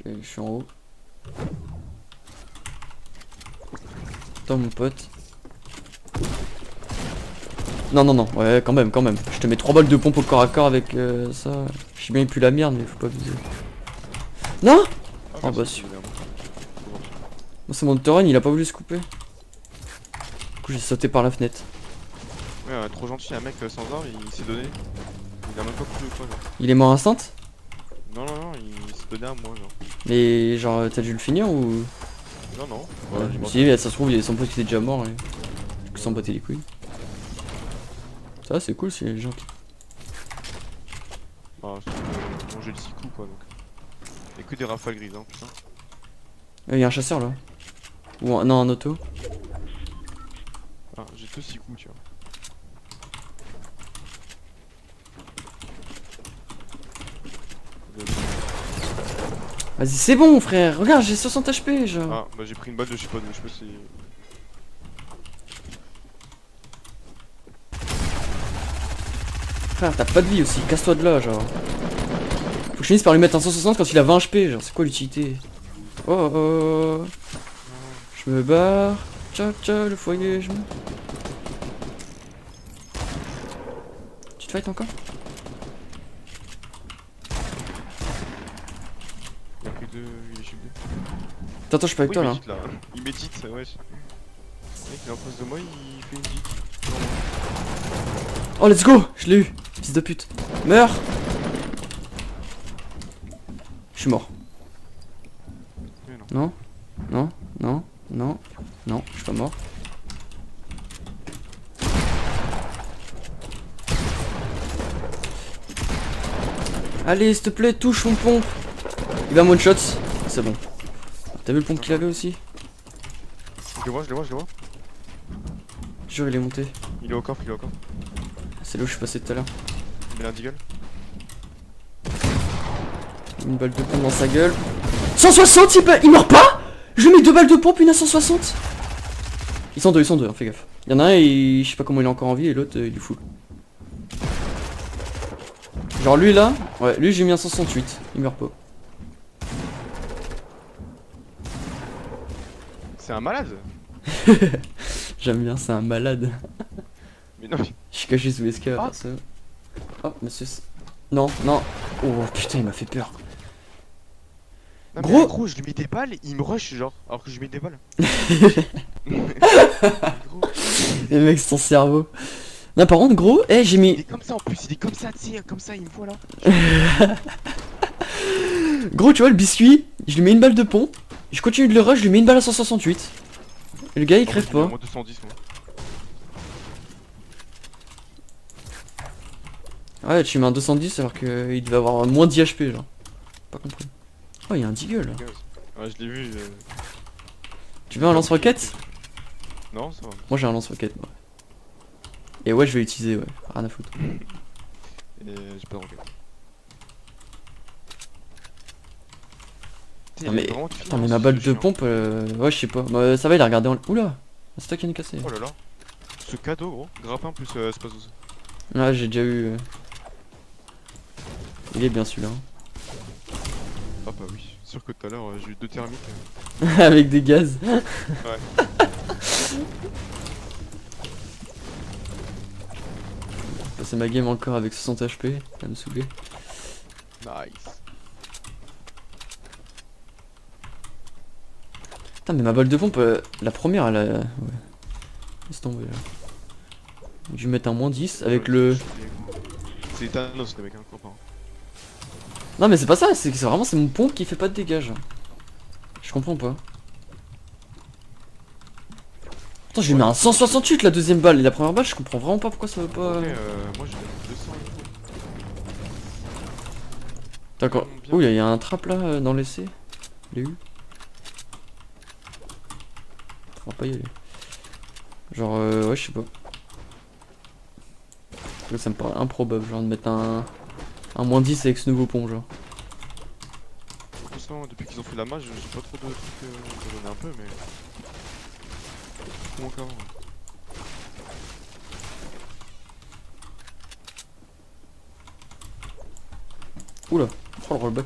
Ok, je suis en haut. Attends mon pote. Non, non, non, ouais, quand même, quand même. Je te mets 3 balles de pompe au corps à corps avec ça. Je sais bien, il pue la merde, mais faut pas abuser. Non. Ah, Oh merci, bah, c'est bien. bon, c'est mon Torren, il a pas voulu se couper. Du coup, j'ai sauté par la fenêtre. Ouais, trop gentil, un mec sans arme, il s'est donné. Il a même pas coupé ou quoi, genre. Il est mort instant. Non, non, non, il s'est donné à moi, genre. Mais genre, t'as dû le finir ou. Non, non. Ouais, Ouais, il est mort. si, mais ça se trouve, il y a son pote qui était déjà mort. Et... Du coup, s'en battait les couilles. Ça, c'est cool si les gens qui. Ah, c'est bon, j'ai le 6 coups, quoi, donc. Et que des rafales grises, hein, putain. Il y a un chasseur là. Ou un... non, un auto. Ah, j'ai que 6 coups, tu vois. Vas-y, c'est bon, frère. Regarde, j'ai 60 HP, genre. Ah, bah j'ai pris une balle de je sais pas si. Frère, t'as pas de vie aussi. Casse-toi de là, genre. Faut que je finisse par lui mettre un 160 quand il a 20 HP. Genre, c'est quoi l'utilité? Oh oh, oh. Je me barre. Ciao, ciao, le foyer, je me. Tu te fight encore? Il a pris deux. Il est shieldé. Attends, je suis pas avec Oui, toi il là. médite là. Il médite, ouais. Le mec il est en face de moi, il fait une dit. Oh, let's go! Je l'ai eu. Fils de pute. Meurs! Je suis mort. Mais non. Non? Non? Non? Non? Non, je suis pas mort. Allez, s'il te plaît, touche mon pompe. Il va one shot. C'est bon. T'as vu le pompe qu'il avait aussi? Je le vois, je le vois, je le vois. Jure, il est monté. Il est au coffre, il est au coffre. C'est là où je suis passé tout à l'heure. Il a un deagle. Une balle de pompe dans sa gueule. 160, il meurt pas. Je lui mets 2 balles de pompe, une à 160. Ils sont deux, hein, fais gaffe. Il y en a un, je sais pas comment il est encore en vie, et l'autre, il est fou. Genre lui là, ouais, lui j'ai mis un 168, il meurt pas. C'est un malade. J'aime bien, c'est un malade. Mais non, mais. Je suis caché sous l'escalier à Ah. faire ça. Oh, monsieur. Non, non. Oh putain, il m'a fait peur. Non, Gros. mais gros, je lui mets des balles, il me rush genre, alors que je lui mets des balles. Gros, Les mecs, c'est ton cerveau. Non, par contre, gros, j'ai il mis. est comme ça en plus, il est comme ça, tu sais, comme ça, il me voit là. Gros, tu vois, le biscuit, je lui mets une balle de pompe. Je continue de le rush, je lui mets une balle à 168. Et le gars, il crève pas. Moi 210 moi. Ouais, tu mets un 210 alors qu'il devait avoir moins 10 HP, genre. Pas compris. Oh, il y a un deagle là. Ouais, je l'ai vu. Tu veux un lance-roquette? Non, ça va. Moi, j'ai un lance-roquette, moi. Et ouais, je vais l'utiliser, ouais. Rien à foutre. Et j'ai pas de roquette. Putain, mais ma balle de pompe, ouais, je sais pas. Bah, ça va, il a regardé en. Oula! C'est toi qui en as cassé. Oh là là. Ce cadeau, gros. Grappin plus espace 12. Ouais, j'ai déjà eu. Il est bien celui-là. Ah bah oui. Sûr que tout à l'heure j'ai eu 2 thermiques. Avec des gaz. Ouais. Passer ma game encore avec 60 HP, ça va me saouler. Nice. Putain, mais ma balle de pompe, la première, elle a. Ouais. Laisse tomber là. Je vais mettre un moins 10 avec le. C'est Thanos les mecs, hein, copain. Non, mais c'est pas ça, c'est vraiment c'est mon pompe qui fait pas de dégâts. Je comprends pas. Attends, je lui mets un 168 la deuxième balle et la première balle, je comprends vraiment pas pourquoi ça veut pas. Ok, moi j'ai 200 et tout. D'accord. Ouh, il y a un trap là dans l'essai. Il est où? On va pas y aller. Genre, ouais, je sais pas. Là, ça me paraît improbable, genre de mettre un moins 10 avec ce nouveau pont, genre. Franchement, depuis qu'ils ont fait la mage, j'ai pas trop de trucs. J'en ai un peu, mais. Beaucoup moins qu'avant. Oula, oh le rollback.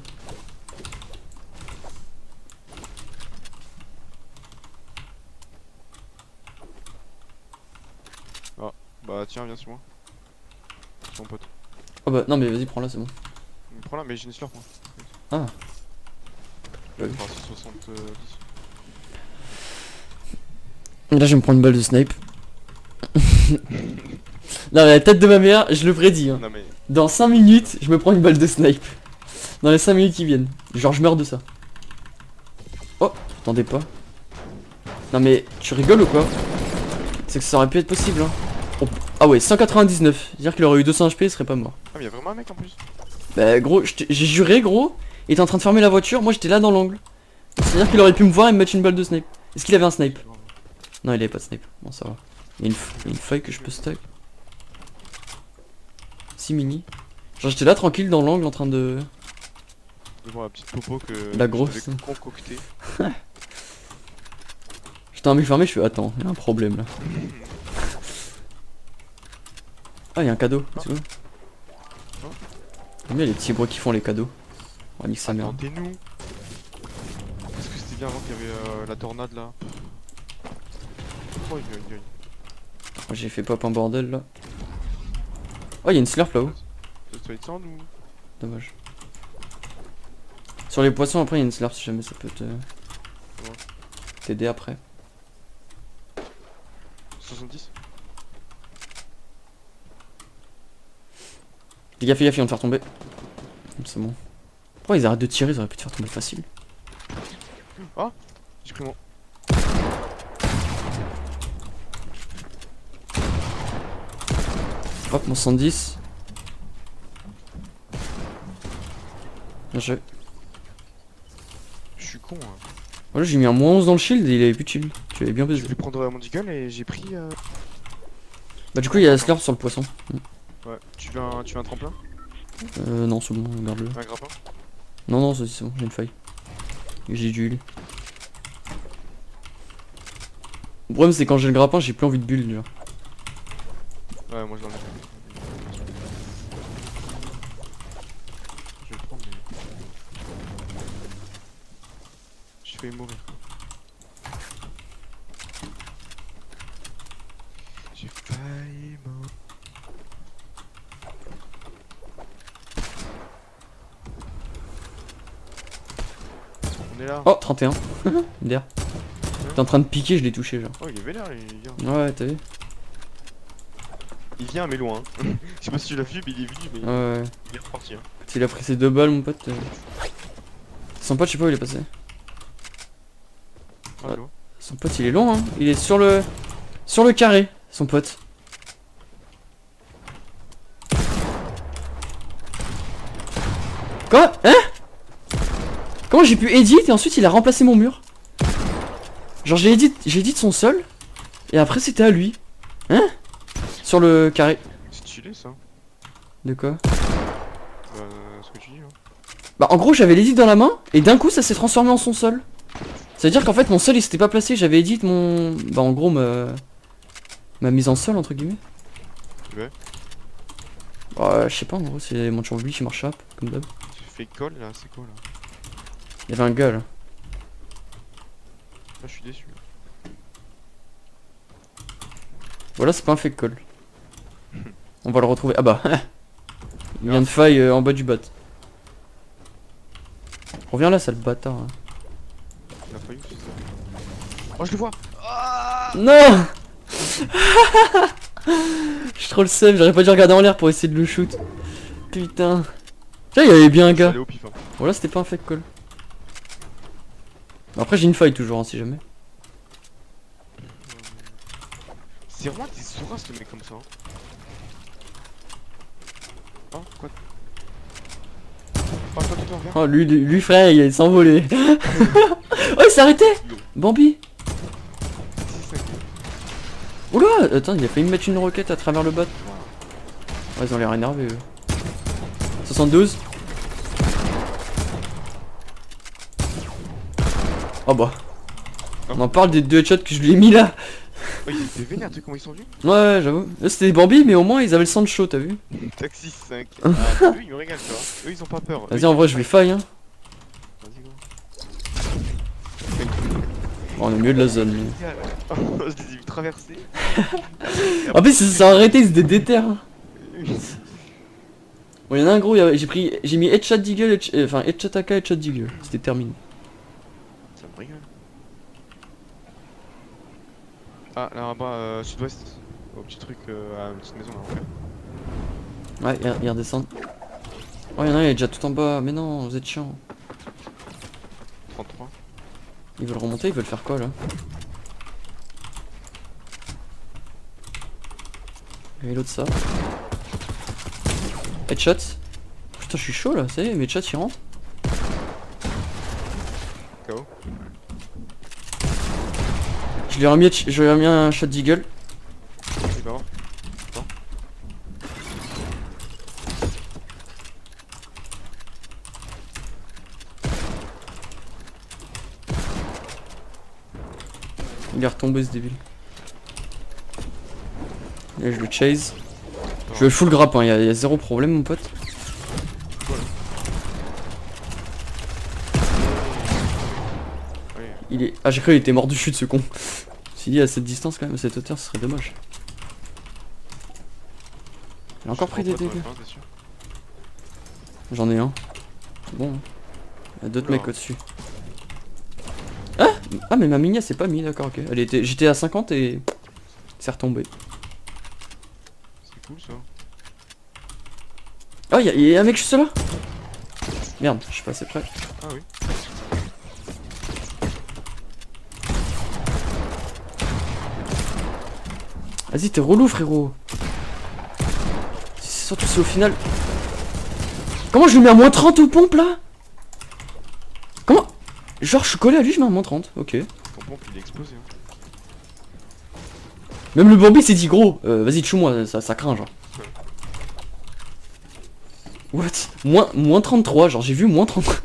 Bah tiens, viens sur moi. C'est mon pote. Oh bah non mais vas-y prends-la c'est bon. Prends-la, mais j'ai une slurp moi. Ah. Ouais. Enfin, c'est 70. Et là je vais me prendre une balle de snipe. Non mais la tête de ma mère, je le prédis hein. Non mais. Dans 5 minutes, je me prends une balle de snipe. Dans les 5 minutes qui viennent. Genre je meurs de ça. Oh, attendez pas. Non mais tu rigoles ou quoi? C'est que ça aurait pu être possible hein. Oh. Ah ouais, 199. C'est-à-dire qu'il aurait eu 200 HP, il serait pas mort. Ah, mais y'a vraiment un mec en plus. Bah gros, j'ai juré gros, il était en train de fermer la voiture, moi j'étais là dans l'angle. C'est-à-dire qu'il aurait pu me voir et me mettre une balle de snipe. Est-ce qu'il avait un snipe? Non, il avait pas de snipe. Bon, ça va. Il y a une feuille que je peux stack. Si mini. Genre j'étais là tranquille dans l'angle en train de... Je vois la petite popo que. La grosse. Je devais concocter. J'étais un mec fermé, je fais attends, il y a un problème là. Ah, il y a un cadeau, c'est quoi? J'aime bien les petits bros qui font les cadeaux. On nique sa mère. Attendez-nous. Est-ce que c'était bien avant qu'il y avait la tornade là? Oh, il y a. Moi, j'ai fait pop un bordel là. Oh, il y a une slurp là-haut. Ça doit être sans nous. Dommage. Sur les poissons, après, il y a une slurp si jamais ça peut te. T'aider après. 70. Fais gaffe, ils vont te faire tomber. C'est bon. Pourquoi ils arrêtent de tirer, ils auraient pu te faire tomber facile. Ah, j'ai pris mon. Hop, mon 110. Bien joué. Je suis con. Hein. Voilà, j'ai mis un moins 11 dans le shield et il avait plus de shield. Tu avais bien J'ai baisé. voulu prendre mon deagle et j'ai pris. Bah, du coup, il y a la slurp sur le poisson. Ouais, tu veux un tremplin? Non, c'est bon, garde-le. Un grappin? Non, non, c'est bon, j'ai une faille. J'ai du heal. Le problème, c'est quand j'ai le grappin, j'ai plus envie de bulle, genre. Ouais, moi je l'en ai. Je vais le prendre, mais. J'ai failli mourir. J'ai failli mourir. On est là. Oh, 31. D'air. T'es en train de piquer, je l'ai touché, genre. Oh, il est vénère, il vient. Ouais, t'as vu? Il vient, mais loin. Hein. Je sais pas si tu l'as vu, mais il est venu, mais Ouais. il est reparti. Hein. Il a pris ses 2 balles, mon pote. Son pote, je sais pas où il est passé. Allô? Son pote, il est long, hein. Il est sur le carré, son pote. Quoi? Hein? Comment j'ai pu edit et ensuite il a remplacé mon mur? Genre j'ai edit son sol et après c'était à lui. Hein? Sur le carré. C'est stylé ça. De quoi? Ce que tu dis. Hein. Bah en gros j'avais l'edit dans la main et d'un coup ça s'est transformé en son sol. Ça veut dire qu'en fait mon sol il s'était pas placé, j'avais edit mon... Bah en gros ma mise en sol entre guillemets. Ouais. Bah je sais pas en gros c'est mon turbully qui marche up comme d'hab. Tu fais call là, c'est quoi là? Il y avait un gars là. Là je suis déçu. Voilà c'est pas un fake call. On va le retrouver. Ah bah il vient de faille en bas du bat. Reviens là sale bâtard hein. Il a failli aussi ça. Oh je le vois. Non. J'ai trop le seum, j'aurais pas dû regarder en l'air pour essayer de le shoot. Putain. Tiens il y avait bien un gars. Allez au pif hein. Voilà c'était pas un fake call. Après j'ai une faille toujours hein, si jamais. C'est vraiment des sourasses le mec comme ça. Hein. Oh quoi? Oh toi, reviens. Oh lui frère il s'est envolé. Oh il s'est arrêté. Bambi. Oula attends il a failli me mettre une roquette à travers le bot. Ouais ils ont l'air énervés eux. 72. Oh bah. On en parle des 2 headshots que je lui ai mis là. Oh ils étaient vénères, tu sais comment ils sont venus? Ouais j'avoue. Eux c'était des Bambi mais au moins ils avaient le sang de chaud t'as vu. Taxi 5. Ah lui il me régale tu vois. Eux ils ont pas peur. Vas-y en vrai je vais faille hein. Vas-y go. Oh, on est au milieu de la zone. Oh, je les ai vus traversé. En plus, ils se sont arrêtés, c'était déter. Hein. Bon, y'en a un gros, j'ai mis headshot Deagle, enfin headshot AK, headshot Deagle. C'était terminé. Ça me rigole. Ah, là en bas, sud-ouest. Au petit truc, à une petite maison là, en fait. Ouais, ils redescendent. Oh, y'en a un, il est déjà tout en bas. Mais non, vous êtes chiant. 33. Ils veulent remonter, ils veulent faire quoi là? Et l'autre ça. Headshot. Putain, je suis chaud là, ça y est, mes headshots ils rentrent. KO. Je lui ai remis un shot d'eagle. C'est pas mort. Il est retombé ce débile. Et je le chase. Je le full grappe, hein, y a zéro problème mon pote. Oui. Il est. Ah, j'ai cru qu'il était mort du chute ce con. S'il dit à cette distance quand même, à cette hauteur, ce serait dommage. Il a encore pris des dégâts. J'en ai un. Bon. Il y a d'autres Oula. mecs au-dessus. Ah mais ma mini elle s'est pas mise, d'accord, ok. J'étais à 50 et c'est retombé. C'est cool ça. Oh y'a un mec juste là. Merde, je suis pas assez près. Ah oui. Vas-y, t'es relou frérot. C'est surtout c'est au final. Comment je lui mets à moins 30 aux pompes là? Comment? Genre je suis collé à lui, je mets à moins 30, ok. Ton pompe il est explosé. Hein. Même le Bambi s'est dit gros, vas-y tue-moi, ça craint genre. What? Moins 33, genre j'ai vu moins 33.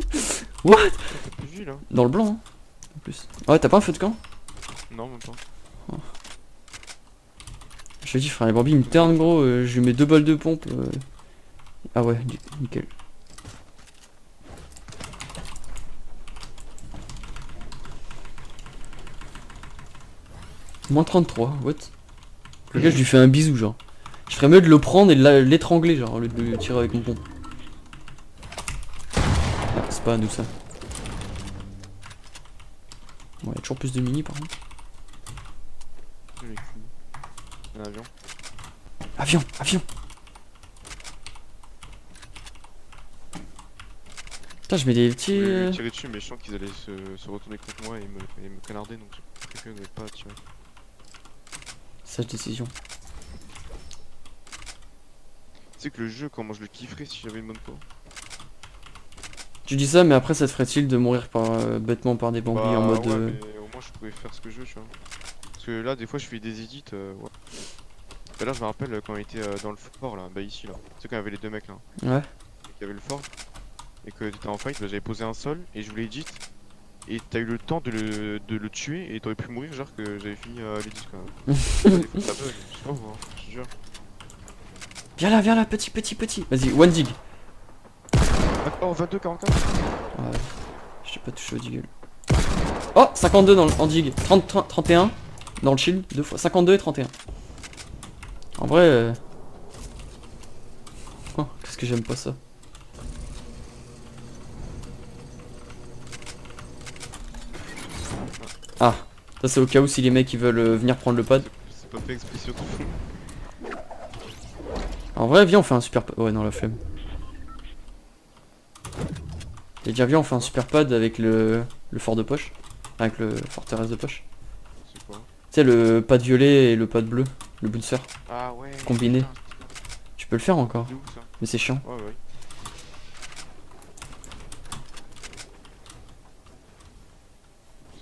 What? T'as plus vu là? Dans le blanc, hein, en plus. Ouais, t'as pas un feu de camp? Non, même pas. Je te dis frère, les Bambi il me terne gros, je lui mets 2 balles de pompe. Ah ouais, nickel. Moins 33, what? Le gars je lui fais un bisou genre. Je ferais mieux de le prendre et de l'étrangler genre, au lieu de le tirer avec mon pompe. Ah, c'est pas à nous ça. Bon, y'a toujours plus de mini par contre. J'ai vécu. Un avion. Avion, avion. Putain, je mets des petits. Je voulais lui tirer dessus, mais je sens qu'ils allaient se retourner contre moi et me canarder, donc j'ai préféré ne pas tirer. Sage décision. Tu sais que le jeu, comment je le kifferais si j'avais une bonne peau. Tu dis ça, mais après ça te ferait-il de mourir par, bêtement par des Bambi en mode. Ouais, mais au moins je pouvais faire ce que je veux, tu vois. Parce que là, des fois, je fais des edits. Ouais. Bah là, je me rappelle quand on était dans le fort là, bah ici là. Tu sais, quand il y avait les deux mecs là. Ouais. Il y avait le fort. Et que t'étais en fight, bah, j'avais posé un sol et je voulais edit. Et t'as eu le temps de le tuer et t'aurais pu mourir, genre que j'avais fini l'edit quand même. Des fois, ça bug, je sais pas moi, je te jure. Viens là, petit. Vas-y, one dig. Oh, 22, 44. Ouais. Je t'ai pas touché au deagle. Oh, 52 en dig. 31 dans le shield, 2 fois. 52 et 31. En vrai. Oh, qu'est-ce que j'aime pas ça. Ah, ça c'est au cas où si les mecs ils veulent venir prendre le pad. C'est pas fait exprès surtout. En vrai, viens, on fait un super pad. Ouais, non, la flemme. Et déjà, viens, on fait un super pad avec le fort de poche. Avec le forteresse de poche. C'est quoi? Tu sais, le pad violet et le pad bleu. Le bouncer. Ah ouais. Combiné. putain, Tu peux le faire encore. c'est où ça? Mais c'est chiant. Ouais, ouais.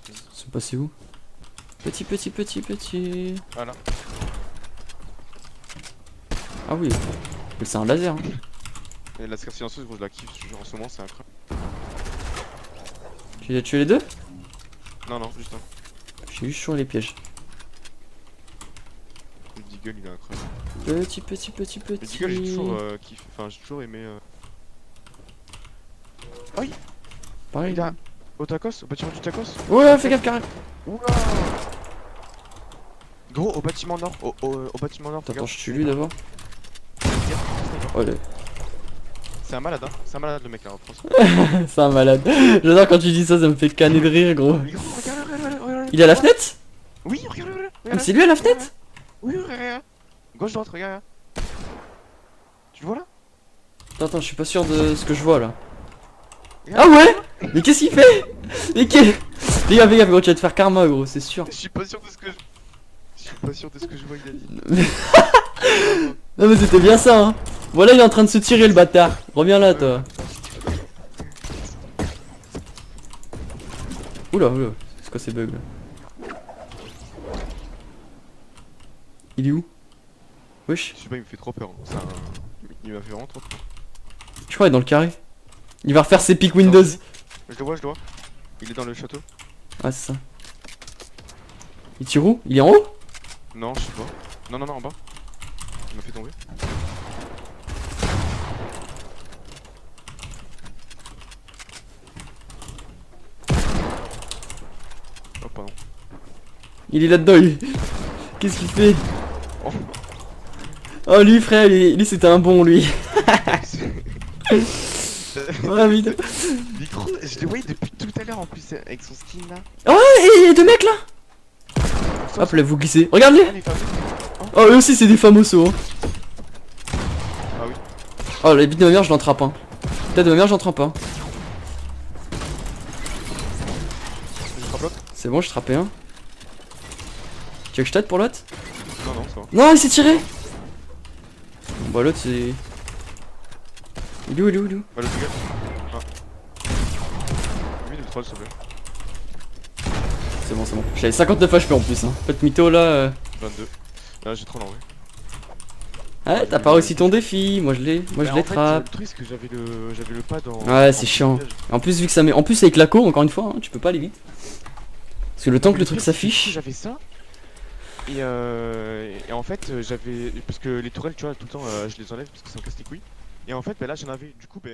Ils sont passés où? Petit. Ah là. Ah oui. Mais c'est un laser. Hein. Et la scarpe silencieuse, gros, je la kiffe, je te jure, en ce moment, c'est incroyable. Tu les as tués les deux? Non, non, juste un. Je suis juste sur les pièges. Le Deagle, il est incroyable. Petit. Le Deagle, j'ai toujours kiffé, enfin, j'ai toujours aimé. Oui, Pareil. il a. Au tacos, au bâtiment du tacos. Ouais, fais gaffe carré. Oula. Gros, au bâtiment nord, au bâtiment nord. Attends, regarde. je tue lui d'abord. Oh, C'est un malade, hein. C'est un malade le mec là en France. c'est un malade. J'adore quand tu dis ça, ça me fait canner de rire, gros. Mais gros, regarde. Il est à la fenêtre? Oui, regarde. Ah, c'est lui à la fenêtre? Oui, regarde. Gauche, droite, regarde. Tu le vois là? Attends, je suis pas sûr de ce que je vois là. Regarde. Ah ouais? Mais qu'est-ce qu'il fait? Mais qu'est... Fais gaffe, gros, tu vas te faire karma, gros, c'est sûr. Je suis pas sûr de ce que je vois, il a dit. Non mais c'était bien ça, hein. Voilà, il est en train de se tirer, le bâtard. Reviens là, toi. Oula, c'est quoi ces bugs là? Il est où? Wesh. Je sais pas, il me fait trop peur. Hein. Il m'a fait vraiment trop peur. Je crois qu'il est dans le carré. Il va refaire ses pics Windows. Je le vois. Il est dans le château. Ah, c'est ça. Il tire où? Il est en haut? Non, je sais pas. Non, en bas. Il m'a fait tomber. Oh, pardon. Il est là-dedans, lui. Qu'est-ce qu'il fait? Oh. Oh, lui, frère, lui c'était un bon, lui. Ouais, vite. Micro, je le voyais depuis tout à l'heure en plus avec son skin là. Oh, et il y a deux mecs là. Hop là, vous glissez. Regarde-les. Ah, les fameux. Oh, eux aussi, c'est des famosos. Hein. Ah oui. Oh, la bite de ma mère, je l'entrape. Hein. Tête de ma mère, j'en trempe pas. Je frappe l'autre. C'est bon, je trappais un. Tu veux que je t'aide pour l'autre? Non, ça va. Non, il s'est tiré. Bon, bah, l'autre, c'est. Il est où? Bah, le gars. Ah. Lui, 2-3 s'il te plaît. C'est bon. J'avais 59 HP en plus. Hein. Faites mytho là. 22. Là, j'ai trop en vrai. Ah, t'as pas réussi ton défi. Moi, je l'ai En fait, trappe. le truc, c'est que j'avais le pad en. Ouais, c'est en chiant. pilotage. En plus, vu que ça met. En plus, avec la co, encore une fois, hein, tu peux pas aller vite. Parce que le temps que le truc s'affiche. J'avais ça. Et en fait, j'avais. Parce que les tourelles, tu vois, tout le temps, je les enlève parce que ça me casse les couilles. Et en fait, bah là, j'en avais. Du coup, bah.